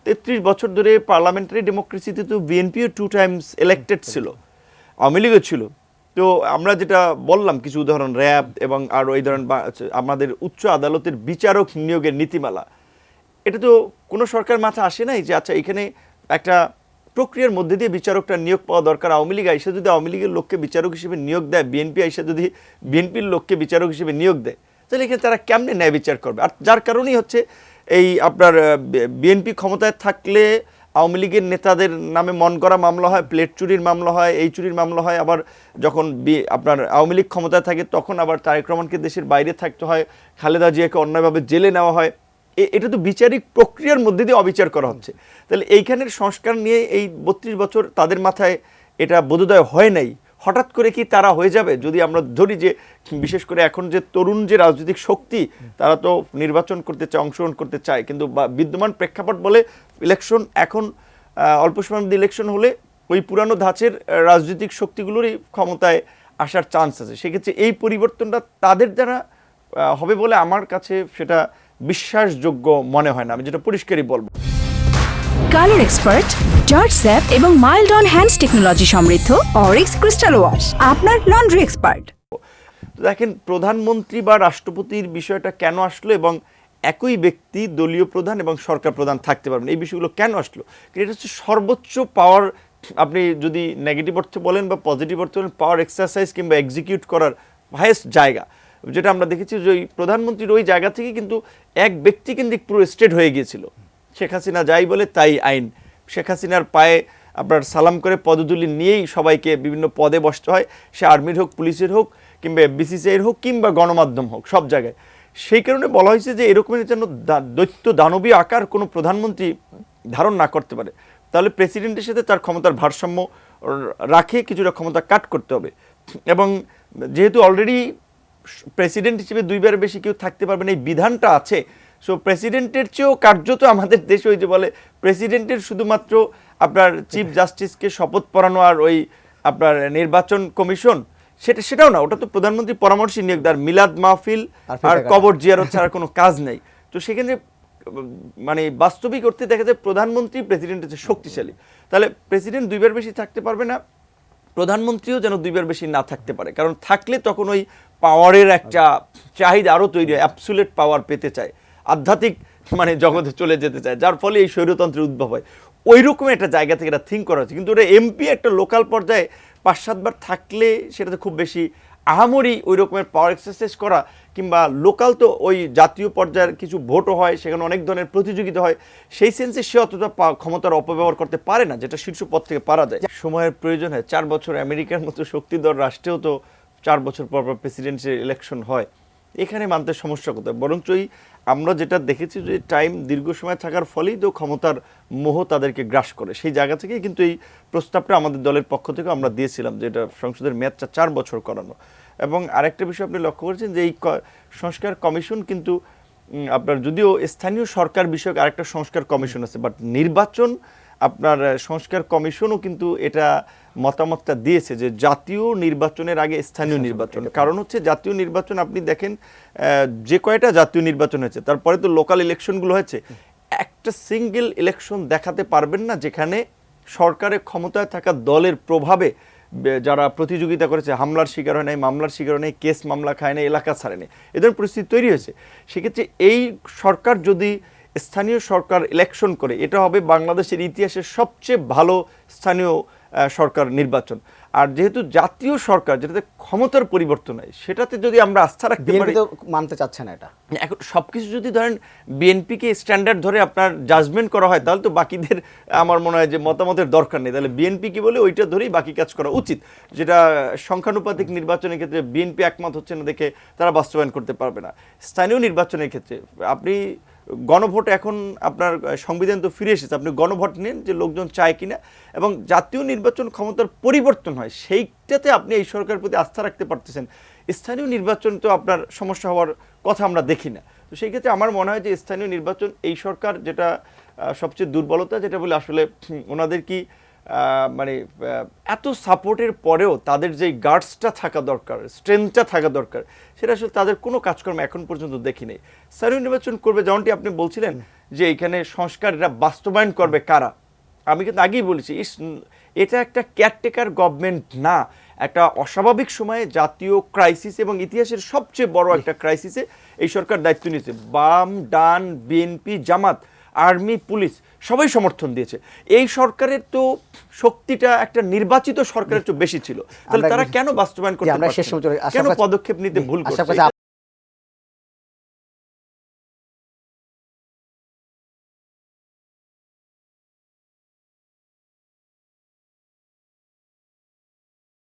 33 বছর ধরে পার্লামেন্টারি ডেমোক্রেসিতে তো বিএনপিও 2 টাইমস ইলেক্টেড ছিল, আওয়ামী লীগও ছিল। তো আমরা যেটা বললাম কিছু উদাহরণ, র্যাব এবং আর ওই ধরনের আমাদের উচ্চ আদালতের বিচারক নিয়োগের নীতিমালা, এটা তো কোনো সরকার মাথায় আসে নাই যে আচ্ছা এখানে একটা প্রক্রিয়ার মধ্যে দিয়ে বিচারকটা নিয়োগ পাওয়া দরকার। আওয়ামী লীগ আইসা যদি আওয়ামী লীগের লোককে বিচারক হিসেবে নিয়োগ দেয়, বিএনপি আইসা যদি বিএনপির লোককে বিচারক হিসেবে নিয়োগ দেয়, তাহলে এখানে তারা কেমনে ন্যায় বিচার করবে? আর যার কারণেই হচ্ছে এই আপনার বিএনপি ক্ষমতায় থাকলে আওয়ামী লীগের নেতাদের নামে মন করা মামলা হয়, প্লেট চুরির মামলা হয়, এই চুরির মামলা হয়। আবার যখন আপনার আওয়ামী লীগ ক্ষমতায় থাকে তখন আবার তারেক রহমানকে দেশের বাইরে থাকতে হয়, খালেদা জিয়াকে অন্যায়ভাবে জেলে নেওয়া হয়। এটা তো বিচারিক প্রক্রিয়ার মধ্যে দিয়ে অবিচার করা হচ্ছে। তাহলে এইখানের সংস্কার নিয়ে এই 32 বছর তাদের মাথায় এটা বোধোদয় হয় নাই। হঠাৎ করে কি তারা হয়ে যাবে? যদি আমরা ধরি যে বিশেষ করে এখন যে তরুণ যে রাজনৈতিক শক্তি, তারা তো নির্বাচন করতে চায়, অংশগ্রহণ করতে চায়, কিন্তু বিদ্যমান প্রেক্ষাপট বলে ইলেকশন এখন অল্প সময়ের মধ্যে ইলেকশন হলে ওই পুরানো ধাঁচের রাজনৈতিক শক্তিগুলোরই ক্ষমতায় আসার চান্স আছে। সেক্ষেত্রে এই পরিবর্তনটা তাদের দ্বারা হবে বলে আমার কাছে সেটা বিশ্বাসযোগ্য মনে হয় না, আমি যেটা পরিষ্কারই বলবো। কালার এক্সপার্ট, জর্জ স্যাপ এবং মাইল্ড অন হ্যান্ডস টেকনোলজি সমৃদ্ধ অরিক্স ক্রিস্টাল ওয়াশ আপনার লন্ড্রি এক্সপার্ট। দেখেন, প্রধানমন্ত্রী বা রাষ্ট্রপতির বিষয়টা কেন আসলো এবং একই ব্যক্তি দলীয় প্রধান এবং সরকার প্রধান থাকতে পারবেন, এই বিষয়গুলো কেন আসলো? এটা হচ্ছে সর্বোচ্চ পাওয়ার, আপনি যদি নেগেটিভ অর্থে বলেন বা পজিটিভ অর্থে বলেন, পাওয়ার এক্সারসাইজ কিংবা এক্সিকিউট করার হাইয়েস্ট জায়গা, যেটা আমরা দেখেছি যে ওই প্রধানমন্ত্রীর ওই জায়গা থেকে কিন্তু এক ব্যক্তি কিন্তু পুরো স্টেট হয়ে গিয়েছিল। শেখ হাসিনা যাই বলে তাই আইন। শেখ হাসিনার পায়ে আপনার সালাম করে পদধূলি নিয়েই সবাইকে বিভিন্ন পদে বসতে হয়, সে আর্মির হোক, পুলিশের হোক, কিংবা বিসিসিআইয়ের হোক, কিংবা গণমাধ্যম হোক, সব জায়গায়। সেই কারণে বলা হয়েছে যে এরকমের যেন দৈত্য দানবীয় আকার কোনো প্রধানমন্ত্রী ধারণ না করতে পারে। তাহলে প্রেসিডেন্টের সাথে তার ক্ষমতার ভারসাম্য রাখে কিছুটা ক্ষমতা কাট করতে হবে। এবং যেহেতু অলরেডি প্রেসিডেন্ট হিসেবে 2বার বেশি কেউ থাকতে পারবে না, এই বিধানটা আছে। সো প্রেসিডেন্টের চেয়েও কার্যত আমাদের দেশে ওই যে বলে প্রেসিডেন্টের শুধুমাত্র আপনার চিফ জাস্টিসকে শপথ পড়ানো আর ওই আপনার নির্বাচন কমিশন, সেটাও না, ওটা তো প্রধানমন্ত্রী পরামর্শ নিয়োগ দেয়, মিলাদ মাহফিল আর কবর জিয়ারত ছাড়া কোনো কাজ নেই। তো সেখানে মানে বাস্তবিক অর্থে দেখা যায় প্রধানমন্ত্রী প্রেসিডেন্টের চেয়ে শক্তিশালী। তাহলে প্রেসিডেন্ট 2বার বেশি থাকতে পারবে না, প্রধানমন্ত্রীও যেন 2বার বেশি না থাকতে পারে, কারণ থাকলে তখন ওই পাওয়ারের একটা চাহিদা আরও তৈরি হয়, অ্যাবসুলেট পাওয়ার পেতে চায়, আধ্যাত্মিক মানে জগতে চলে যেতে চায়, যার ফলে এই স্বৈরতন্ত্রের উদ্ভব হয়। ওই রকম একটা জায়গা থেকে এটা থিঙ্ক করা হচ্ছে। কিন্তু ওটা এমপি একটা লোকাল পর্যায়ে 5-7 বার থাকলে সেটাতে খুব বেশি আহামরি ওই রকমের পাওয়ার এক্সারসাইজ করা, কিংবা লোকাল তো ওই জাতীয় পর্যায়ের কিছু ভোটও হয়, সেখানে অনেক ধরনের প্রতিযোগিতা হয়, সেই সেন্সে সে অতটা ক্ষমতার অপব্যবহার করতে পারে না, যেটা শীর্ষ পদ থেকে পারা যায়। সময়ের প্রয়োজন হয়, 4 বছর, আমেরিকার মতো শক্তিধর রাষ্ট্রেও তো 4 বছর পর পর প্রেসিডেন্সিয়াল ইলেকশন হয়। এখানে মানতে সমস্যা কোথায়? বরঞ্চই আমরা যেটা দেখেছি যে টাইম দীর্ঘ সময় থাকার ফলেই তো ক্ষমতার মোহ তাদেরকে গ্রাস করে। সেই জায়গা থেকেই কিন্তু এই প্রস্তাবটা আমাদের দলের পক্ষ থেকে আমরা দিয়েছিলাম যে এটা সংসদের মেয়াদটা 4 বছর করানো। এবং আরেকটা বিষয় আপনি লক্ষ্য করেছেন যে এই সংস্কার কমিশন কিন্তু আপনার যদিও স্থানীয় সরকার বিষয়ক আরেকটা সংস্কার কমিশন আছে, বাট নির্বাচন আপনার সংস্কার কমিশনও কিন্তু এটা মতামতটা দিয়েছে যে জাতীয় নির্বাচনের আগে স্থানীয় নির্বাচন। কারণ হচ্ছে জাতীয় নির্বাচন আপনি দেখেন যে কয়টা জাতীয় নির্বাচন হয়েছে, তারপরে তো লোকাল ইলেকশনগুলো হয়েছে, একটা সিঙ্গেল ইলেকশন দেখাতে পারবেন না যেখানে সরকারের ক্ষমতায় থাকা দলের প্রভাবে যারা প্রতিযোগিতা করেছে হামলার শিকার হয় নাই, মামলার শিকার হয় নাই, কেস মামলা খায় নাই, এলাকা ছাড়ে নেই, এদের পরিস্থিতি তৈরি হয়েছে। সেক্ষেত্রে এই সরকার যদি স্থানীয় সরকার ইলেকশন করে, এটা হবে বাংলাদেশের ইতিহাসের সবচেয়ে ভালো স্থানীয় সরকার নির্বাচন। আর যেহেতু জাতীয় সরকার যেটাতে ক্ষমতার পরিবর্তন হয়, সেটাতে যদি আমরা আস্থা রাখতে পারি, মানতে চাচ্ছে না এটা। এখন সবকিছু যদি ধরেন বিএনপিকে স্ট্যান্ডার্ড ধরে আপনার জাজমেন্ট করা হয়, তাহলে তো বাকিদের আমার মনে হয় যে মতামতের দরকার নেই। তাহলে বিএনপি কি বলে ওইটা ধরেই বাকি কাজ করা উচিত, যেটা সংখ্যানুপাতিক নির্বাচনের ক্ষেত্রে বিএনপি একমত হচ্ছে না দেখে তারা বাস্তবায়ন করতে পারবে না। স্থানীয় নির্বাচনের ক্ষেত্রে আপনি গণভোট, এখন আপনার সংবিধান তো ফিরে এসেছে, আপনি গণভোট নেন যে লোকজন চায় কিনা, এবং জাতীয় নির্বাচন ক্ষমতার পরিবর্তন হয়, সেইটাতে আপনি এই সরকারের প্রতি আস্থা রাখতে পারতেছেন। স্থানীয় নির্বাচন তো আপনার সমস্যা হওয়ার কথা আমরা দেখি না। তো সেই ক্ষেত্রে আমার মনে হয় যে স্থানীয় নির্বাচন এই সরকার যেটা সবচেয়ে দুর্বলতা, যেটা বলে আসলে ওনাদের কি মানে এত সাপোর্টের পরেও তাদের যে গার্ডসটা থাকা দরকার, স্ট্রেংথটা থাকা দরকার, সেটা আসলে তাদের কোনো কাজকর্ম এখন পর্যন্ত দেখি নেই। স্থানীয় নির্বাচন করবে যেমনটি আপনি বলছিলেন যে এখানে সংস্কার এরা বাস্তবায়ন করবে কারা, আমি কিন্তু আগেই বলেছি এটা একটা কেয়ারটেকার গভর্নমেন্ট না, একটা অস্বাভাবিক সময়ে জাতীয় ক্রাইসিস এবং ইতিহাসের সবচেয়ে বড় একটা ক্রাইসিসে এই সরকার দায়িত্ব নিয়েছে। বাম, ডান, বিএনপি, জামাত, আর্মি, পুলিশ সবাই সমর্থন দিয়েছে। এই সরকারের তো শক্তিটা একটা নির্বাচিত সরকারের চেয়ে বেশি ছিল, তাহলে তারা কেন বাস্তবায়ন করতে পারছে না? কেন পদক্ষেপ নিতে ভুল করছে?